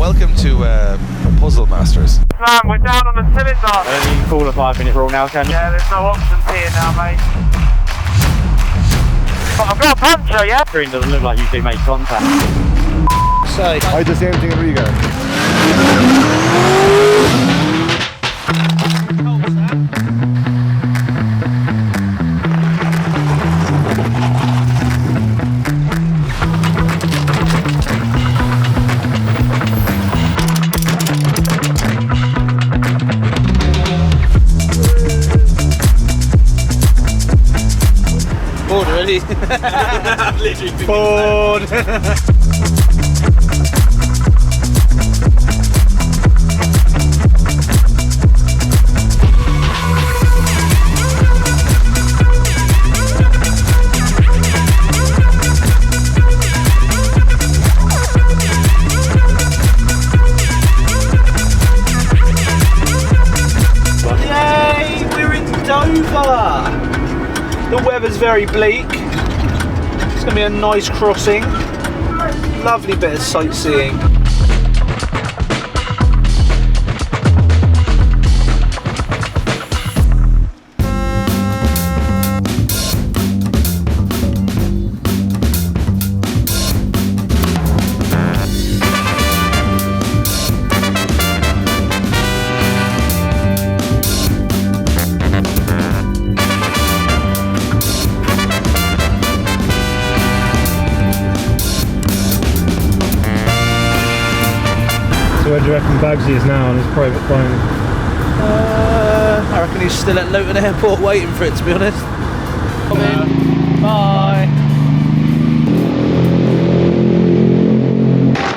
welcome to Puzzle Masters. Man, we're down on the cylinder. You can call a 5-minute rule now, can you? Yeah, there's no options here now, mate. But I've got a puncture, yeah? Screen doesn't look like you two make contact. Say, I do the same thing in Riga. bored already. I'm literally Bored. The weather's very bleak. It's going to be a nice crossing. Lovely bit of sightseeing. So where do you reckon Baggsy is now on his private plane? I reckon he's still at Luton Airport waiting for it, to be honest. Come in. Bye.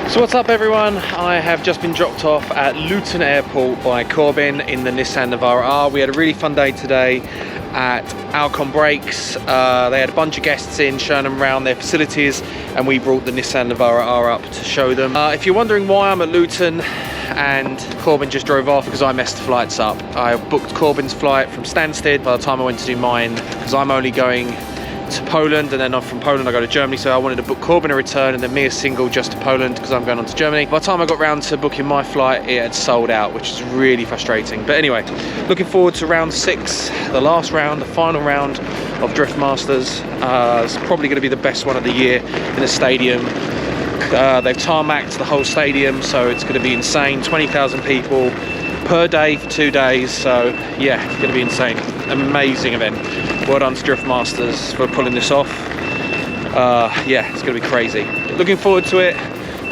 So what's up everyone, I have just been dropped off at Luton Airport by Corbin in the Nissan Navara-R. We had a really fun day today at Alcon Brakes. They had a bunch of guests in, showing them around their facilities, and we brought the Nissan Navara-R up to show them. If you're wondering why I'm at Luton and Corbin just drove off, because I messed the flights up. I booked Corbin's flight from Stansted by the time I went to do mine, because I'm only going to Poland, and then from Poland I go to Germany, so I wanted to book Corbin a return and then me a single just to Poland because I'm going on to Germany. By the time I got round to booking my flight, it had sold out, which is really frustrating. But anyway, looking forward to round 6, the last round, the final round of Drift Masters. It's probably going to be the best one of the year in the stadium. They've tarmacked the whole stadium, so it's going to be insane. 20,000 people per day for 2 days, so yeah, it's going to be insane. Amazing event. Well done to Drift Masters for pulling this off. Yeah, it's going to be crazy. Looking forward to it.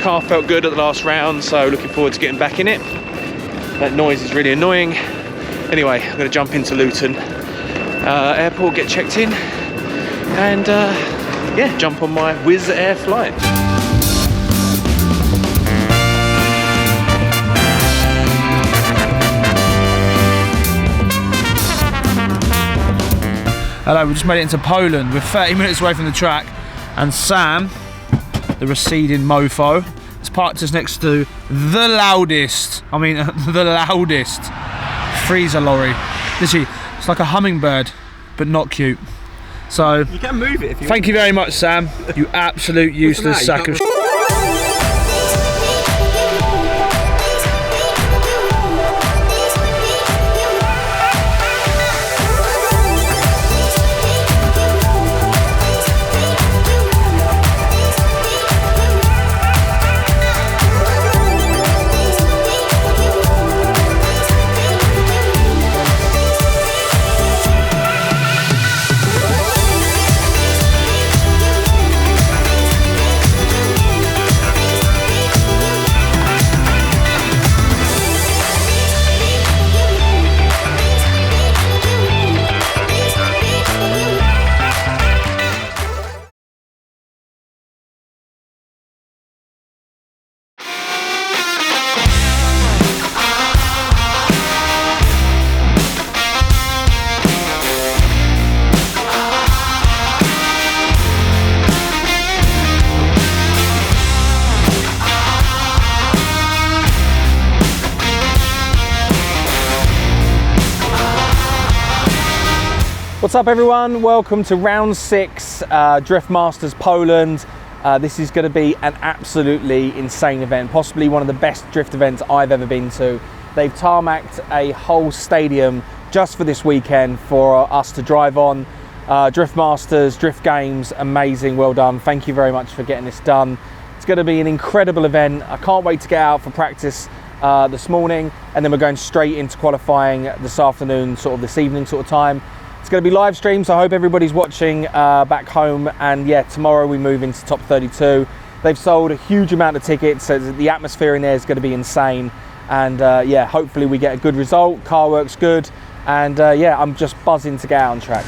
Car felt good at the last round, so looking forward to getting back in it. That noise is really annoying. Anyway, I'm going to jump into Luton Airport, get checked in, and yeah, jump on my Wizz Air flight. Hello, we just made it into Poland. We're 30 minutes away from the track, and Sam, the receding mofo, has parked us next to the loudest freezer lorry. Literally, it's like a hummingbird, but not cute. So, You can move it if you thank you very much, Sam. You absolute useless sack of shit. What's up everyone, welcome to round 6, Drift Masters Poland. This is going to be an absolutely insane event, possibly one of the best drift events I've ever been to. They've tarmacked a whole stadium just for this weekend for us to drive on. Drift Masters, Drift Games, amazing, well done. Thank you very much for getting this done. It's going to be an incredible event. I can't wait to get out for practice this morning, and then we're going straight into qualifying this afternoon, sort of this evening sort of time. It's going to be live stream, so I hope everybody's watching back home. And yeah, tomorrow we move into top 32. They've sold a huge amount of tickets, so the atmosphere in there is going to be insane. And yeah, hopefully we get a good result. Car works good, and yeah, I'm just buzzing to get out on track.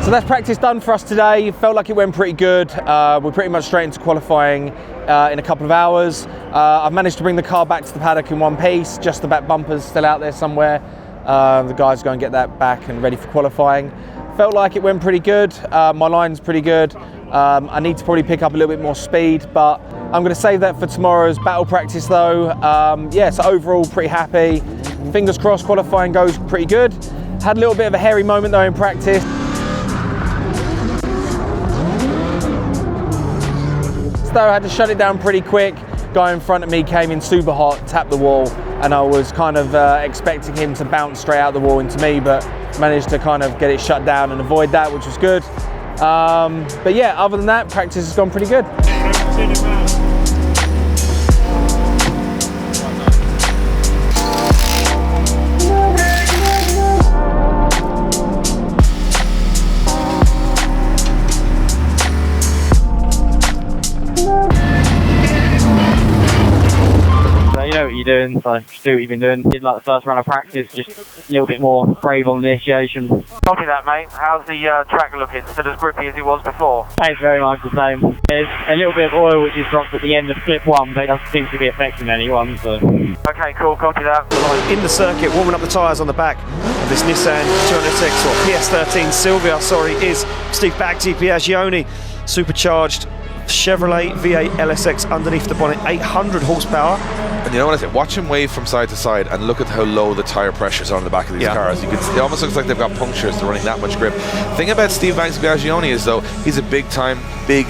So that's practice done for us today. Felt like it went pretty good. We're pretty much straight into qualifying in a couple of hours. I've managed to bring the car back to the paddock in one piece. Just the back bumper's still out there somewhere. The guys go and get that back and ready for qualifying. Felt like it went pretty good. My line's pretty good. I need to probably pick up a little bit more speed, but I'm going to save that for tomorrow's battle practice though. Yeah, so overall pretty happy. Fingers crossed qualifying goes pretty good. Had a little bit of a hairy moment though in practice. Though I had to shut it down pretty quick. Guy in front of me came in super hot, tapped the wall, and I was kind of expecting him to bounce straight out the wall into me, but managed to kind of get it shut down and avoid that, which was good. But yeah, other than that, practice has gone pretty good. You know what you're doing, so just do what you've been doing. Did like the first round of practice, just a little bit more brave on the initiation. Copy that, mate. How's the track looking? Still as grippy as it was before? It's very much the same. There's a little bit of oil which is dropped at the end of clip 1, but it doesn't seem to be affecting anyone, so... Okay, cool, copy that. In the circuit, warming up the tyres on the back of this Nissan 206 or PS13 Silvia, is Steve Baggsy supercharged Chevrolet V8 LSX underneath the bonnet, 800 horsepower. And you know what I say? Watch him wave from side to side and look at how low the tyre pressures are on the back of these cars. You can see, it almost looks like they've got punctures. They're running that much grip. The thing about Steve Baggsy is though, he's a big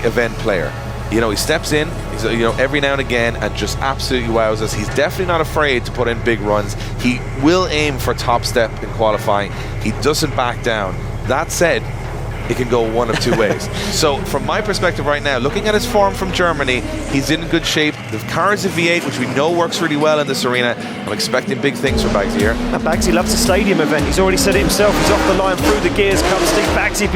event player. You know, he steps in, he's, you know, every now and again and just absolutely wows us. He's definitely not afraid to put in big runs. He will aim for top step in qualifying. He doesn't back down. That said, it can go one of two ways. So from my perspective right now, looking at his form from Germany, he's in good shape. The car is a V8, which we know works really well in this arena. I'm expecting big things from Baggsy here. And Baggsy loves a stadium event. He's already said it himself. He's off the line, through the gears comes Steve Baggsy.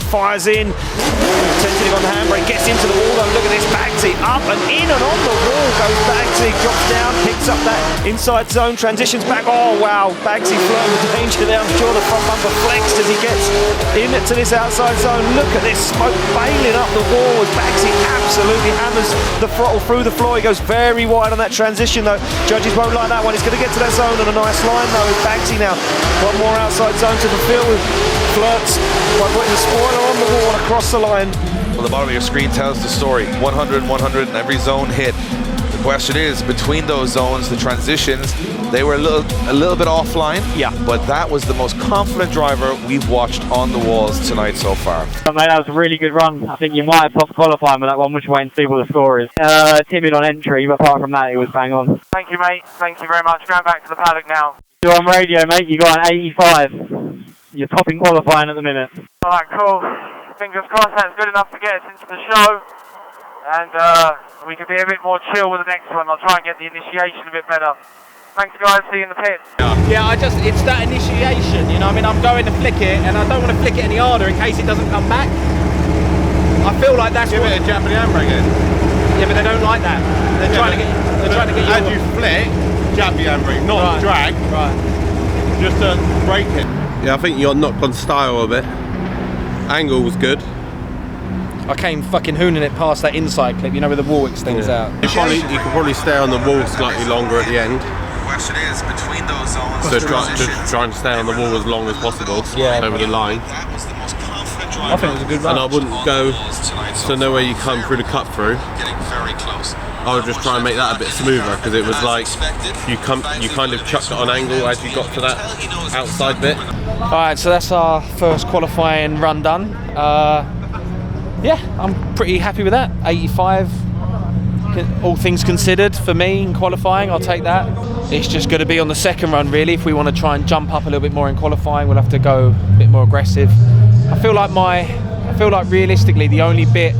Fires in, tentative on the handbrake, gets into the wall though. Look at this, Baggsy up and in and on the wall goes Baggsy, drops down, picks up that inside zone, transitions back. Oh wow, Baggsy flirting with danger there. I'm sure the front bumper flexed as he gets into this outside zone. Look at this smoke bailing up the wall as Baggsy absolutely hammers the throttle through the floor. He goes very wide on that transition though. Judges won't like that one. He's going to get to that zone on a nice line though with Baggsy now. One more outside zone to fulfill with flirts by putting the spoiler on the wall across the line. Well, the bottom of your screen tells the story. 100, 100, and every zone hit. The question is, between those zones, the transitions, they were a little bit offline. Yeah. But that was the most confident driver we've watched on the walls tonight so far. Mate, that was a really good run. I think you might have topped qualifying with that one, which way and see what the score is. Timid on entry, but apart from that, it was bang on. Thank you, mate. Thank you very much. Going back to the paddock now. You're on radio, mate. You got an 85. You're topping qualifying at the minute. Alright, cool. Fingers crossed that's good enough to get us into the show. And we can be a bit more chill with the next one. I'll try and get the initiation a bit better. Thanks guys, see you in the pits. Yeah, it's that initiation, you know, I mean, I'm going to flick it and I don't want to flick it any harder in case it doesn't come back. I feel like that's Give it a jab and handbrake in. Yeah, but they don't like that. They're trying to get. They're trying to get you. As you flick, jab the handbrake, not drag. Right. Just to brake it. Yeah, I think you got knocked on style a bit. Angle was good. I came fucking hooning it past that inside clip, you know, where the wall extends out. You could probably stay on the wall slightly longer at the end. Question is, between those zones, So just try and stay on the wall as long as possible over the line. that was the most confident I think it was a good run. And I wouldn't go so no way you come through the cut through. getting very close. I would just try and make that a bit smoother because it was like you kind of chucked it on angle as you got to that outside bit. Alright, so that's our first qualifying run done. Yeah, I'm pretty happy with that. 85, all things considered, for me in qualifying, I'll take that. It's just going to be on the second run, really. If we want to try and jump up a little bit more in qualifying, we'll have to go a bit more aggressive. I feel like realistically, the only bit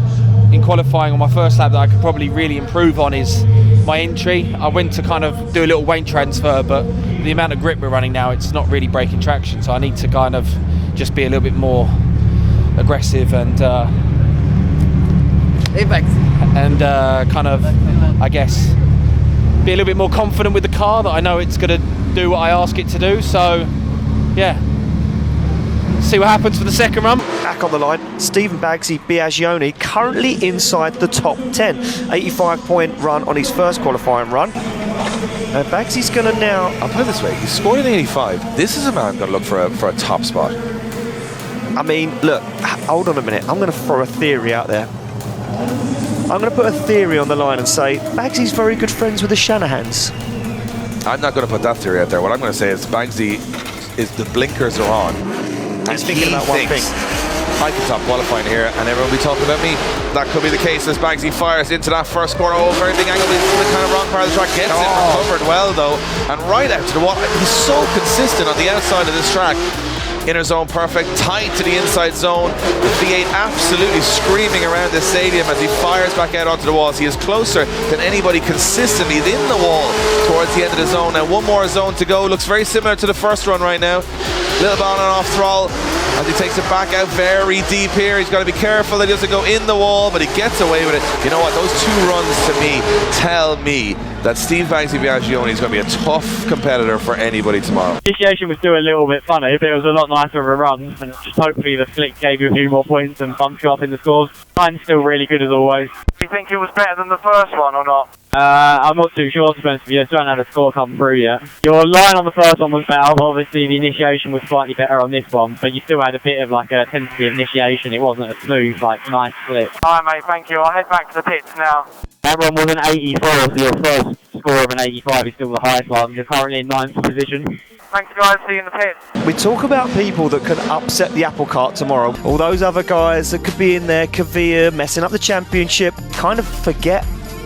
in qualifying on my first lap that I could probably really improve on is my entry. I went to kind of do a little weight transfer, but the amount of grip we're running now, it's not really breaking traction. So I need to kind of just be a little bit more aggressive and kind of, I guess, be a little bit more confident with the car that I know it's going to do what I ask it to do. So, yeah, see what happens for the second run. Back on the line, Stephen Baggsy currently inside the top 10. 85-point run on his first qualifying run. And Baggsy's going to now... I'll put it this way, he scored an 85. This is a man going to look for a top spot. I mean, look, hold on a minute. I'm going to throw a theory out there. I'm going to put a theory on the line and say Baggsy's very good friends with the Shanahans. I'm not going to put that theory out there. What I'm going to say is Baggsy is the blinkers are on. He's thinking about one thing. I can top qualifying here and everyone will be talking about me. That could be the case as Baggsy fires into that first corner. Oh, very big angle. He's in the kind of wrong part of the track. Gets it recovered well though. And right out to the wall. He's so consistent on the outside of this track. Inner zone perfect, tight to the inside zone. The V8 absolutely screaming around the stadium as he fires back out onto the walls. He is closer than anybody consistently in the wall towards the end of the zone. Now one more zone to go. Looks very similar to the first run right now. Little bit on and off throttle as he takes it back out very deep here. He's got to be careful that he doesn't go in the wall, but he gets away with it. You know what? Those two runs to me tell me that Steve Baggsy is going to be a tough competitor for anybody tomorrow. Initiation was still a little bit funny, but it was a lot nicer of a run, and just hopefully the flick gave you a few more points and bumped you up in the scores. Mine's still really good as always. Do you think it was better than the first one or not? I'm not too sure, to be honest with you. I still haven't had a score come through yet. Your line on the first one was better. Obviously, the initiation was slightly better on this one, but you still had a bit of like a tentative initiation. It wasn't a smooth, like, nice flip. Alright, mate, thank you. I'll head back to the pits now. That one was an 84, so your first score of an 85 is still the highest one. You're currently in 9th position. Thanks, guys. See you in the pits. We talk about people that can upset the apple cart tomorrow. All those other guys that could be in there, Kavir, messing up the championship, kind of forget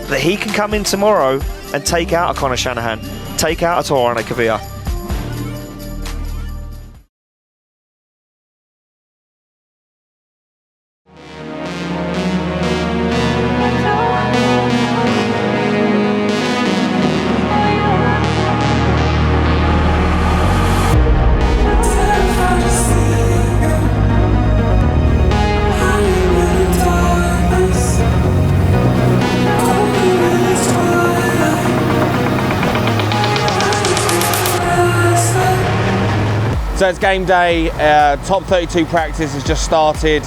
that he can come in tomorrow and take out a Conor Shanahan, take out a Torane Kavir. So it's game day, top 32 practice has just started.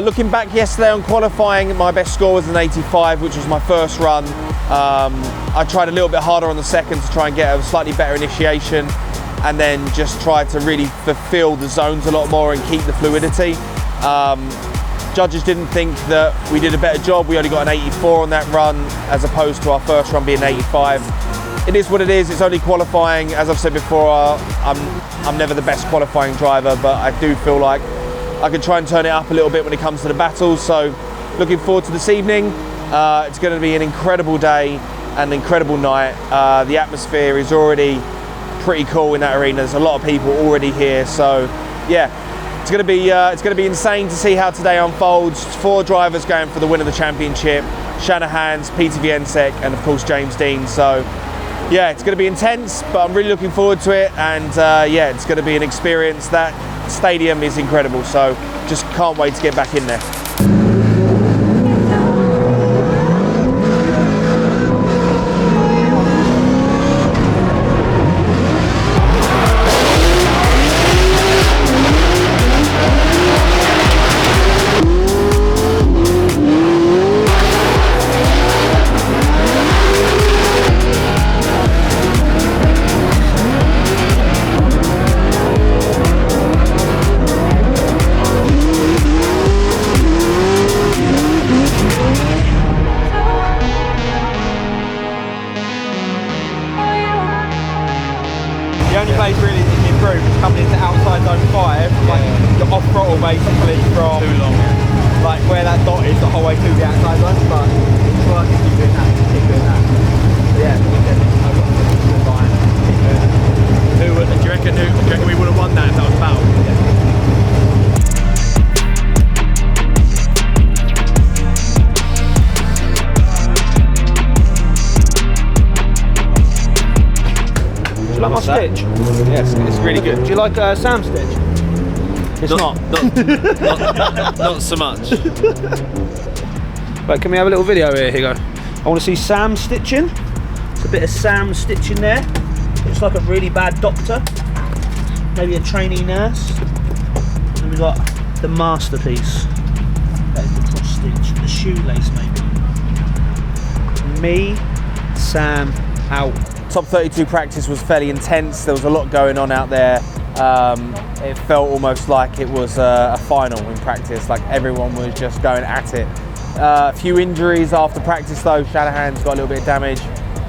Looking back yesterday on qualifying, my best score was an 85, which was my first run. I tried a little bit harder on the second to try and get a slightly better initiation, and then just tried to really fulfill the zones a lot more and keep the fluidity. Judges didn't think that we did a better job. We only got an 84 on that run, as opposed to our first run being 85. It is what it is, it's only qualifying. As I've said before, I'm never the best qualifying driver, but I do feel like I can try and turn it up a little bit when it comes to the battles. So looking forward to this evening. It's going to be an incredible day and an incredible night. The atmosphere is already pretty cool in that arena. There's a lot of people already here. So yeah, it's going to be insane to see how today unfolds. 4 drivers going for the win of the championship. Shanahan's, Peter Viensek, and of course James Dean. So yeah, it's going to be intense, but I'm really looking forward to it, and yeah, it's going to be an experience. That stadium is incredible, so just can't wait to get back in there. phase really improved. It's coming into outside zone 5, like you're off throttle basically from too long. Like where that dot is the whole way through the outside zone, but it's working, keep doing that, keep doing that. So yeah, we can good line, keep doing it. Do you reckon we would have won that if that was battle? Yeah. Do you like my stitch? Yes, it's really good. Do you like Sam's stitch? It's not. Not so much. But can we have a little video here, Higgo? I want to see Sam stitching. It's a bit of Sam stitching there. Looks like a really bad doctor. Maybe a trainee nurse. And we've got the masterpiece. That is the cross stitch. The shoelace maybe. Me, Sam, out. Top 32 practice was fairly intense. There was a lot going on out there. It felt almost like it was a final in practice, like everyone was just going at it. A few injuries after practice though. Shanahan's got a little bit of damage,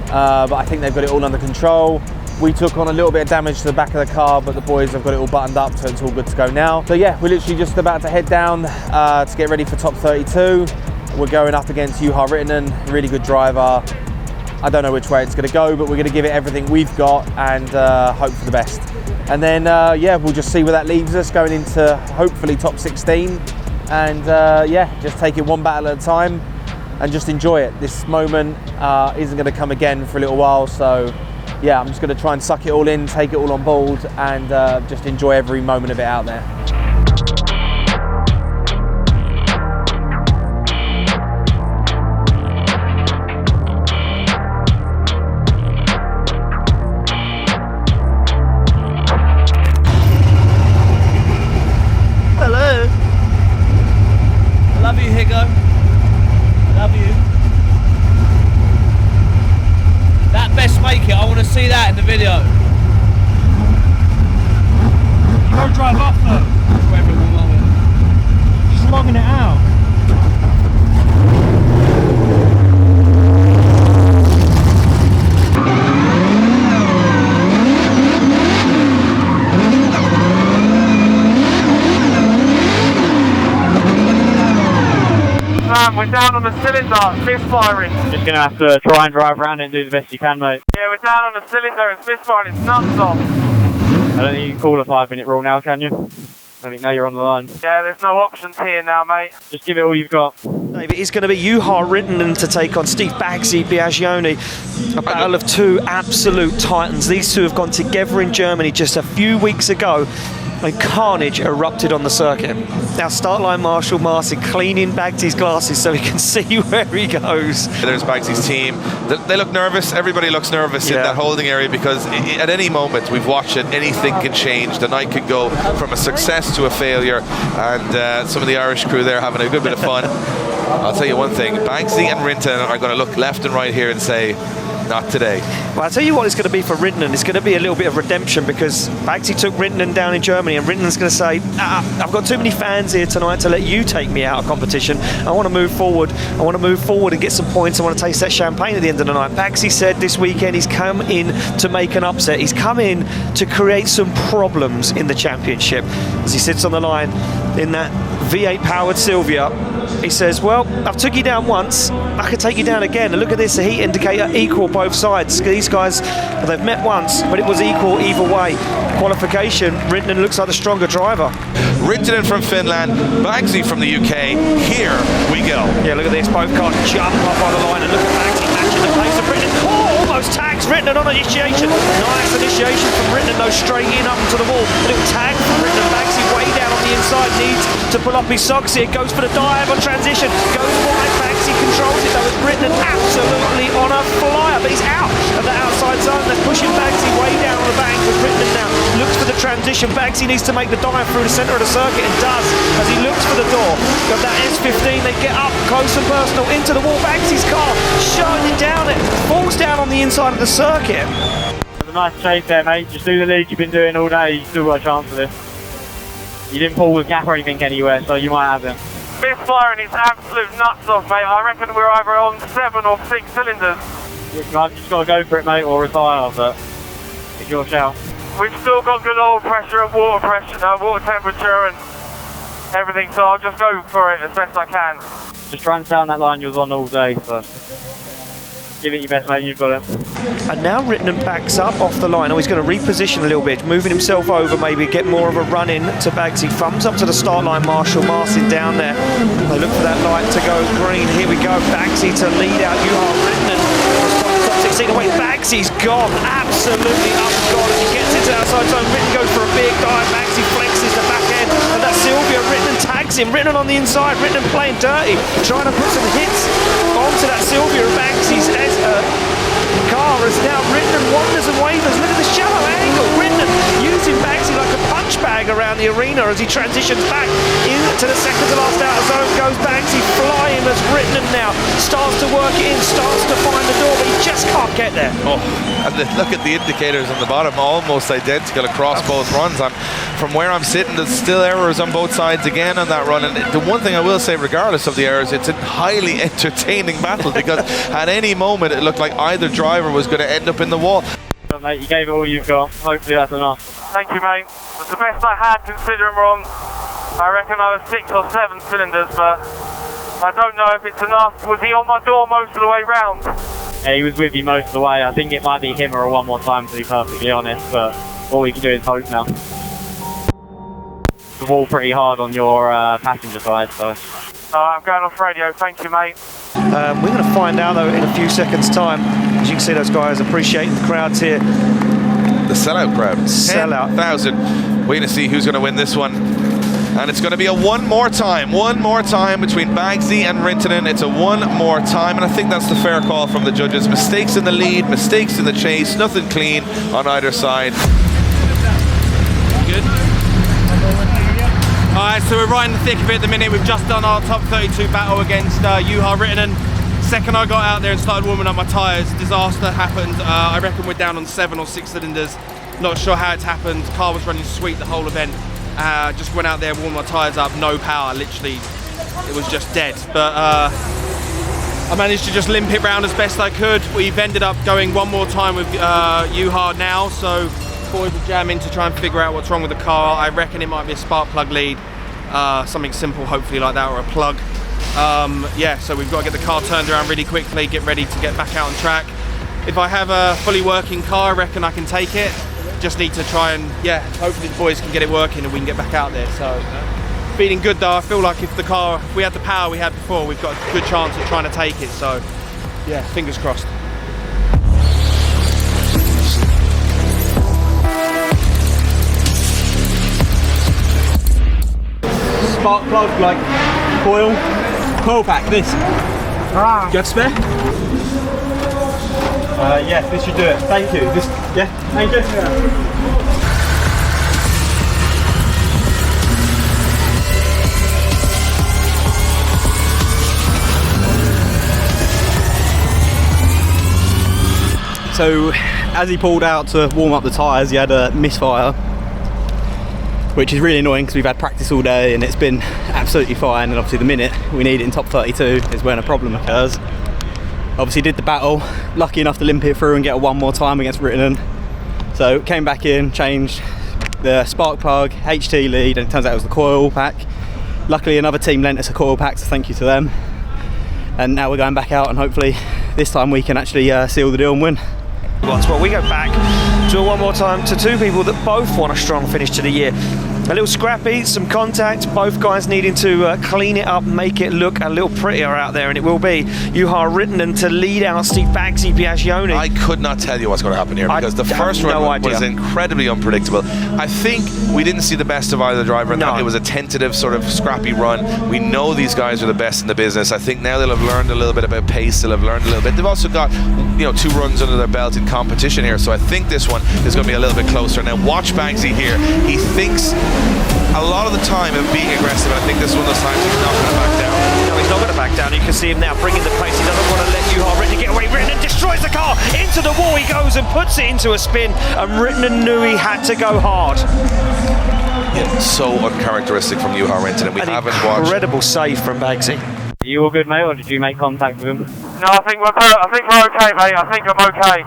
but I think they've got it all under control. We took on a little bit of damage to the back of the car, but the boys have got it all buttoned up, so it's all good to go now. So yeah, we're literally just about to head down to get ready for top 32. We're going up against Juha Rittinen, really good driver. I don't know which way it's going to go, but we're going to give it everything we've got and hope for the best. And then, yeah, we'll just see where that leaves us going into hopefully top 16. And yeah, just take it one battle at a time and just enjoy it. This moment isn't going to come again for a little while. So yeah, I'm just going to try and suck it all in, take it all on board and just enjoy every moment of it out there. Love you, Higgo. Love you. That best make it, I want to see that in the video. You gotta drive off though. Just logging it out. We're down on the cylinder, misfiring. Just gonna have to try and drive around it and do the best you can, mate. Yeah, we're down on the cylinder, it's misfiring, it's nuts off. I don't think you can call a 5-minute rule now, can you? I think now you're on the line. Yeah, there's no options here now, mate. Just give it all you've got. It is going to be Juha Rittinen to take on Steve Baggsy. A battle of two absolute titans. These two have gone together in Germany just a few weeks ago, and carnage erupted on the circuit. Now start line marshal Martin cleaning Baggsy's glasses so he can see where he goes. There's Baggsy's team. They look nervous. Everybody looks nervous in that holding area because at any moment, we've watched it, anything can change. The night could go from a success to a failure, and some of the Irish crew there having a good bit of fun. I'll tell you one thing, Baggsy and Rittinen are going to look left and right here and say, not today. Well, I'll tell you what it's going to be for Rittinen. It's going to be a little bit of redemption because Baggsy took Rittinen down in Germany, and Rittenen's going to say, I've got too many fans here tonight to let you take me out of competition. I want to move forward. I want to move forward and get some points. I want to taste that champagne at the end of the night. Baggsy said this weekend he's come in to make an upset. He's come in to create some problems in the championship. As he sits on the line in that V8 powered Silvia, he says, well, I've took you down once, I could take you down again. And look at this, the heat indicator equal both sides. These guys, they've met once, but it was equal either way. Qualification, Rittinen looks like the stronger driver. Rittinen from Finland, Baggsy from the UK. Here we go. Yeah, look at this, both cars jump up on the line, and look at Baggsy matching the pace of Rittinen. Oh, almost tags Rittinen on initiation. Nice initiation from Rittinen, though, straight in up into the wall. A little tag from Rittinen. Baggsy way down on the inside, needs to pull up his socks here, goes for the dive on transition, goes wide, Baggsy controls it though, as Rittinen absolutely on a flyer, but he's out of the outside zone. They're pushing Baggsy way down on the bank, with Rittinen now looks for the transition. Baggsy needs to make the dive through the centre of the circuit, and does, as he looks for the door of that S15. They get up close and personal into the wall. Baggsy's car shining down, it falls down on the inside of the circuit. It was a nice chase there, mate. Just do the lead you've been doing all day. You still got a chance for this. You didn't pull the gap or anything anywhere, so you might have it. Misfiring is absolute nuts off, mate. I reckon we're either on 7 or 6 cylinders. You've just got to go for it, mate, or retire, but it's your shout. we've still got good oil pressure and water temperature and everything, so I'll just go for it as best I can. Just try and sound that line you was on all day, so give it your best, mate, you've got it. And now Rittenham backs up off the line. Oh, he's going to reposition a little bit, moving himself over, maybe get more of a run in to Baggsy. Thumbs up to the start line, Marshall Martin down there. They look for that light to go green. Here we go, Baggsy to lead out Rittenham. Top 16 away, Baggsy's gone, absolutely up and gone. As he gets into the outside zone, Rittenham goes for a big dive, Baggsy flexes the back end, and that's Sylvia. Rittenham tags him, Rittenham on the inside, Rittenham playing dirty, trying to put some hits onto that Sylvia. Baggsy's car as now Rittenham wanders and wavers. Look at the shallow angle. Rittenham using Baggsy like a punch bag around the arena as he transitions back into the second to last outer zone. Goes Baggsy flying as Rittenham now starts to work it in, starts to find the door, but he just can't get there. Oh, and look at the indicators on the bottom, almost identical across both runs. From where I'm sitting, there's still errors on both sides again on that run. And the one thing I will say, regardless of the errors, it's a highly entertaining battle because at any moment it looked like either driver was going to end up in the wall. But mate, you gave it all you've got. Hopefully that's enough. Thank you, mate. It's the best I had considering we're on, I reckon I was 6 or 7 cylinders, but I don't know if it's enough. Was he on my door most of the way round? Yeah, he was with you most of the way. I think it might be him or one more time, to be perfectly honest, but all we can do is hope now. The wall pretty hard on your passenger side, so. I'm going off radio, thank you, mate. We're going to find out though in a few seconds time. As you can see, those guys appreciating the crowds here. The sellout crowd. Sellout. 10,000. We're going to see who's going to win this one. And it's going to be a one more time between Baggsy and Rintanen. It's a one more time, and I think that's the fair call from the judges. Mistakes in the lead, mistakes in the chase, nothing clean on either side. Good. Alright, so we're right in the thick of it at the minute. We've just done our top 32 battle against Rintanen. Second I got out there and started warming up my tyres, disaster happened. I reckon we're down on 7 or 6 cylinders. Not sure how it's happened. Car was running sweet the whole event. Just went out there, warmed my tyres up, no power, literally, it was just dead. But I managed to just limp it round as best I could. We've ended up going one more time with UHAR now, so boys will jam in to try and figure out what's wrong with the car. I reckon it might be a spark plug lead, something simple hopefully like that, or a plug. Yeah, so we've got to get the car turned around really quickly, get ready to get back out on track. If I have a fully working car, I reckon I can take it. Just need to try and, yeah, hopefully the boys can get it working and we can get back out there. So, feeling good though. I feel like if we had the power we had before, we've got a good chance of trying to take it. So, yeah, fingers crossed. Spark plug, like coil pack, this. Do you have spare? Yeah, this should do it. Thank you. Yeah, thank you. So, as he pulled out to warm up the tyres, he had a misfire, which is really annoying because we've had practice all day and it's been absolutely fine. And obviously, the minute we need it in top 32 is when a problem occurs. Obviously did the battle, lucky enough to limp it through and get a one more time against Rintanen. So came back in, changed the spark plug, HT lead, and it turns out it was the coil pack. Luckily another team lent us a coil pack, so thank you to them. And now we're going back out and hopefully this time we can actually seal the deal and win. Well, we go back to one more time to two people that both want a strong finish to the year. A little scrappy, some contact, both guys needing to clean it up, make it look a little prettier out there, and it will be UHAR Rintanen to lead out Steve Baggsy Biaggioni. I could not tell you what's going to happen here because the first run was incredibly unpredictable. I think we didn't see the best of either driver in that. It was a tentative sort of scrappy run. We know these guys are the best in the business. I think now they'll have learned a little bit about pace, they'll have learned a little bit. They've also got, 2 runs under their belt in competition here, so I think this one is going to be a little bit closer. Now watch Baggsy here. He thinks a lot of the time of being aggressive, and I think this is one of those times he's not going to back down. No, he's not going to back down. You can see him now bringing the pace. He doesn't want to let UHAR Rintanen get away. Rintanen destroys the car. Into the wall he goes and puts it into a spin, and Rintanen knew he had to go hard. Yeah, so uncharacteristic from UHAR Rintanen. We haven't watched. Incredible save from Baggsy. Are you all good, mate, or did you make contact with him? No, I think we're okay, mate. I think I'm okay.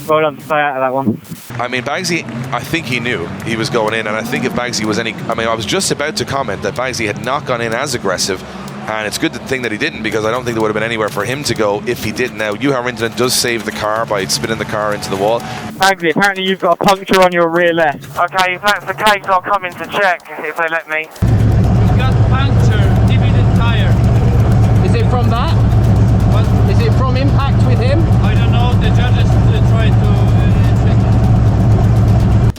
Well done to stay out of that one. I mean, Baggsy, I think he knew he was going in, and I think if Baggsy was any... I mean, I was just about to comment that Baggsy had not gone in as aggressive, and it's a good thing that he didn't, because I don't think there would have been anywhere for him to go if he did. Now, Juha Rintanen does save the car by spinning the car into the wall. Baggsy, apparently you've got a puncture on your rear left. Okay, if that's the case, I'll come in to check if they let me. You've got puncture, divided tire. Is it from that? What? Is it from impact with him? I don't know, the judges tried to check.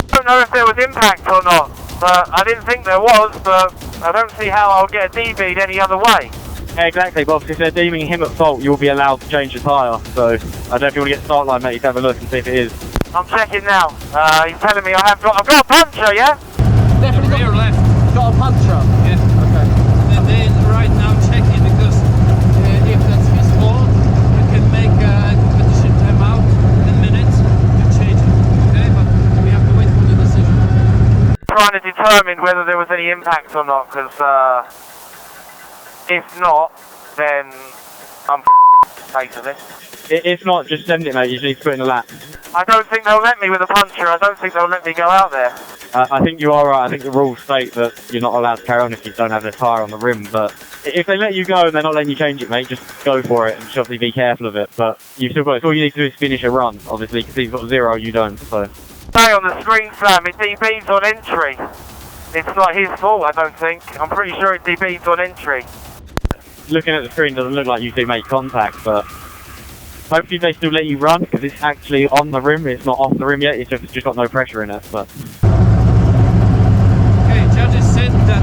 I don't know if there was impact or not, but I didn't think there was, but I don't see how I'll get a DB'd any other way. Yeah, exactly, Bob. If they're deeming him at fault, you'll be allowed to change the tyre. So, I don't know if you want to get start line, mate, you can have a look and see if it is. I'm checking now. He's telling me I've got a puncture, yeah? Definitely rear left. Got a puncture? Yes. Okay. They're right now checking, because if that's his fault, we can make a competition timeout in minutes to change it. Okay, but we have to wait for the decision. Trying to determine whether there was any impact or not, because if not, then I'm basically. If not, just send it, mate. You just need to put in a lap. I don't think they'll let me with a puncture. I don't think they'll let me go out there. I think you are right. I think the rules state that you're not allowed to carry on if you don't have a tyre on the rim. But if they let you go and they're not letting you change it, mate, just go for it and just obviously be careful of it. But you've still got it. All you need to do is finish a run, obviously, because he's got 0, you don't. So. Stay on the screen, Sam. It DB's on entry. It's not his fault, I don't think. I'm pretty sure it DB's on entry. Looking at the screen doesn't look like you two make contact, but hopefully they still let you run, because it's actually on the rim. It's not off the rim yet. It's just got no pressure in it. But. Okay, judges said that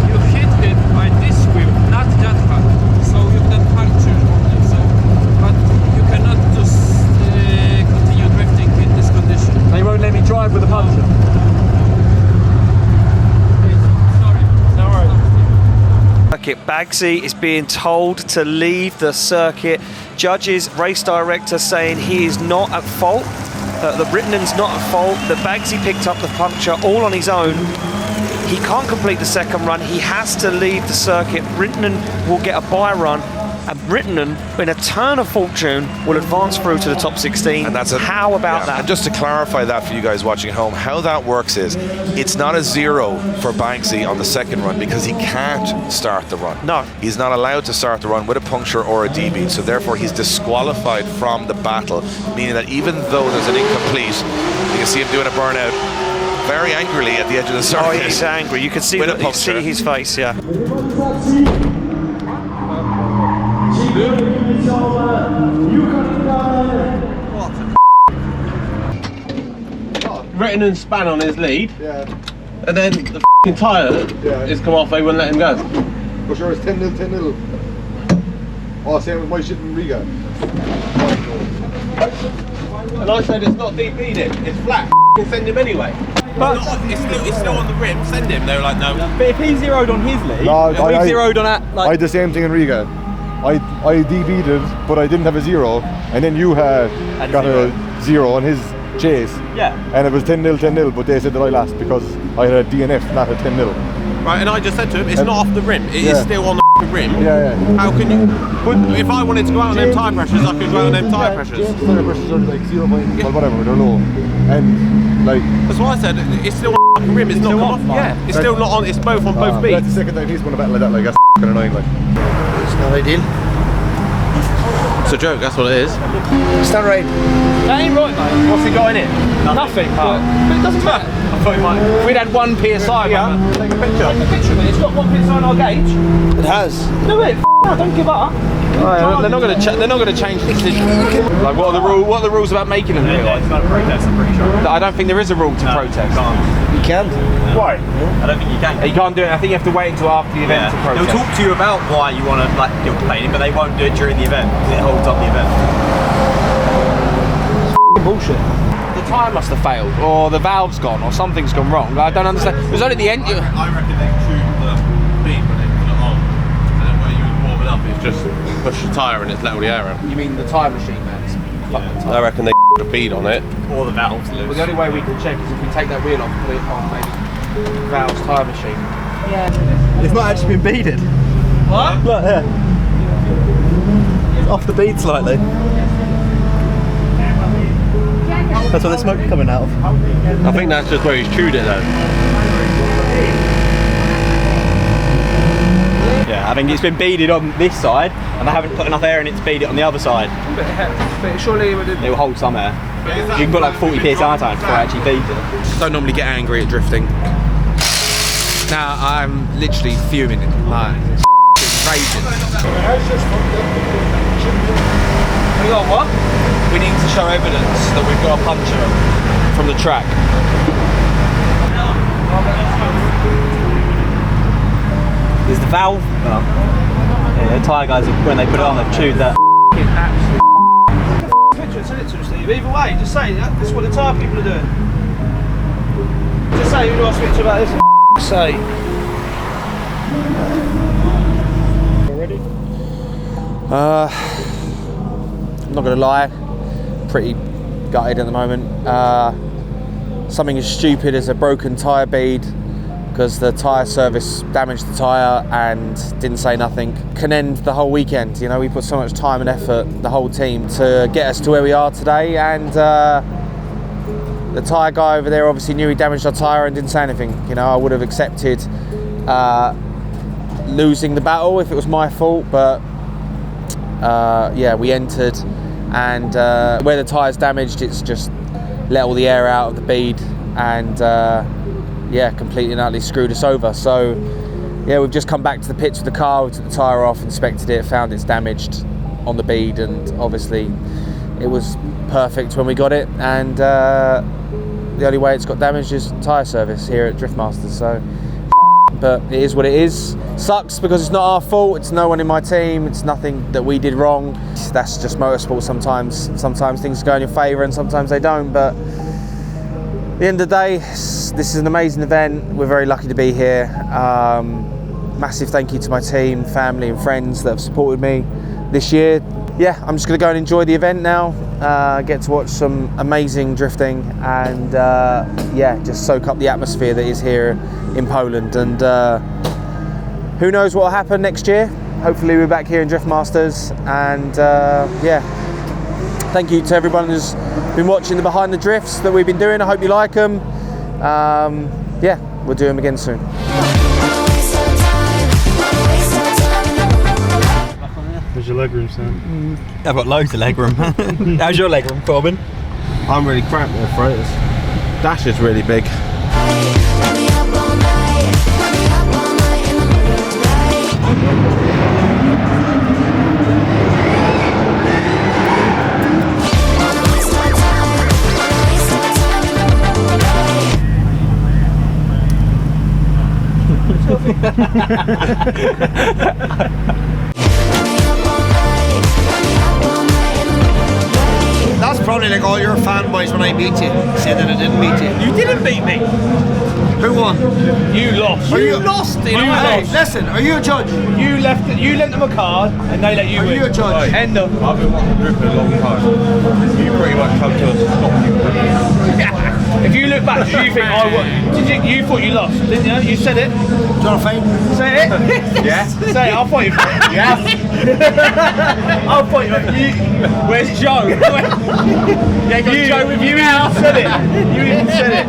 you hit him by this wheel, not that one. So you've got puncture only. So, but you cannot just continue drifting in this condition. They won't let me drive with a puncture. Baggsy is being told to leave the circuit. Judges, race director saying he is not at fault, that the Rintanen's not at fault, that Baggsy picked up the puncture all on his own. He can't complete the second run, he has to leave the circuit. Rintanen will get a bye run, and Rintanen, in a turn of fortune, will advance through to the top 16. And that's how about that? And just to clarify that for you guys watching at home, how that works is, it's not a 0 for Baggsy on the second run, because he can't start the run. No. He's not allowed to start the run with a puncture or a DB, so therefore he's disqualified from the battle, meaning that even though there's an incomplete, you can see him doing a burnout very angrily at the edge of the circuit. Oh, he's angry. You can see, that, you see his face, yeah. Rintanen span on his lead, and then the tyre has come off, they wouldn't let him go. For sure, it's 10-0, 10-0. Oh, same with my shit in Riga. And I said it's not DP'd him, it's flat, send him anyway. But it's still on the rim, send him. They were like, no. But if he zeroed on his lead, no, if we zeroed on that, like... I had the same thing in Riga. I DB'd it, but I didn't have a 0, and then you got a 0 on his chase. Yeah. And it was 10-0, 10-0, but they said that I lost because I had a DNF, not a 10-0. Right, and I just said to him, it's not off the rim, it is still on the rim. Yeah, yeah. How can you... If I wanted to go out on them tyre pressures, I could go out on them tyre pressures. Tyre pressures are like 0. Well, whatever, they're low. And like... That's why I said, it's still on the rim, it's not come off. Yeah, it's still not on, it's both on both beats. That's the second time he's won a battle like that, like that's f***ing annoying, like. It's not ideal. It's a joke, that's what it is. It's not right. That ain't right, mate. What's he got in it? Nothing. But it doesn't matter. I thought he might. If we'd had 1 PSI, yeah. Take a picture. Take a picture, mate. It's got 1 PSI on our gauge. It has. No, wait. No, don't give up. They're not going to. They're not going to change the decision. Like, what are the rules about making them? It's not a protest. I'm pretty sure. I don't think there is a rule to protest. You can't. Why? I don't think you can. You can't do it. I think you have to wait until after the event to protest. They'll talk to you about why you want to do complaining, but they won't do it during the event. It holds up the event. Bullshit. The tyre must have failed, or the valve's gone, or something's gone wrong. I don't understand. It was only the end. I reckon they tuned the beat when they put it on, and then when you were warming up, it's just push the tyre and it's let all the air out. You mean the tyre machine, man? I reckon they the bead on it. Or the valves loose. Well, the only way we can check is if we take that wheel off and put it on maybe valve's tyre machine. Yeah. It's not actually been beaded. What? Look here. off the bead slightly. That's where the smoke's coming out of. I think that's just where he's chewed it though. Yeah, I think it's been beaded on this side, and they haven't put enough air in it to bead it on the other side. But surely it would have... It will hold some air. You can put like 40 psi time before it actually beads it. Don't normally get angry at drifting. Now I'm literally fuming, like raging. We got what? We need to show evidence that we've got a puncher from the track. There's the valve. Oh. Yeah, the tyre guys, when they put it on, they've chewed that. Picture and send it to us, Steve. Either way, just say that. This is what the tyre people are doing. Just say who do I speak to about this? Say. Ready? I'm not gonna lie, pretty gutted at the moment. Something as stupid as a broken tyre bead, because the tyre service damaged the tyre and didn't say nothing, can end the whole weekend. You know, we put so much time and effort, the whole team, to get us to where we are today, and the tyre guy over there obviously knew he damaged our tyre and didn't say anything. You know, I would have accepted losing the battle if it was my fault, but yeah, we entered, and where the tyre's damaged, it's just let all the air out of the bead, and yeah, completely and utterly screwed us over. So yeah, we've just come back to the pits with the car, we took the tyre off, inspected it, found it's damaged on the bead, and obviously it was perfect when we got it, and the only way it's got damaged is tyre service here at DriftMasters. So but it is what it is. Sucks because it's not our fault, it's no one in my team, it's nothing that we did wrong. That's just motorsport sometimes. Sometimes things go in your favour and sometimes they don't, but at the end of the day, this is an amazing event. We're very lucky to be here. Massive thank you to my team, family and friends that have supported me this year. Yeah, I'm just going to go and enjoy the event now, get to watch some amazing drifting, and yeah, just soak up the atmosphere that is here in Poland. And who knows what will happen next year. Hopefully we're back here in DriftMasters, and yeah, thank you to everyone who's been watching the behind the drifts that we've been doing. I hope you like them. Yeah, we'll do them again soon. How's your legroom, Sam? I've got loads of legroom. How's your legroom, Corbin? I'm really crap with arthritis. Dash is really big. That's probably like all your fanboys when I beat you, saying that I didn't beat you. You didn't beat me. Who won? You lost. You lost. Listen, are you a judge? You left. You lent them a card, and they let you win. Are you a judge? End of. I've been watching drifting a long time. You pretty much come to us to stop you. If you look back, do you think I won? You thought you lost, didn't you? You said it. Do you want to fight? Say it. Yeah. Say it. I'll fight you. Yes. I'll fight you. Where's Joe? Yeah, got Joe with you now. You said it. You even said it.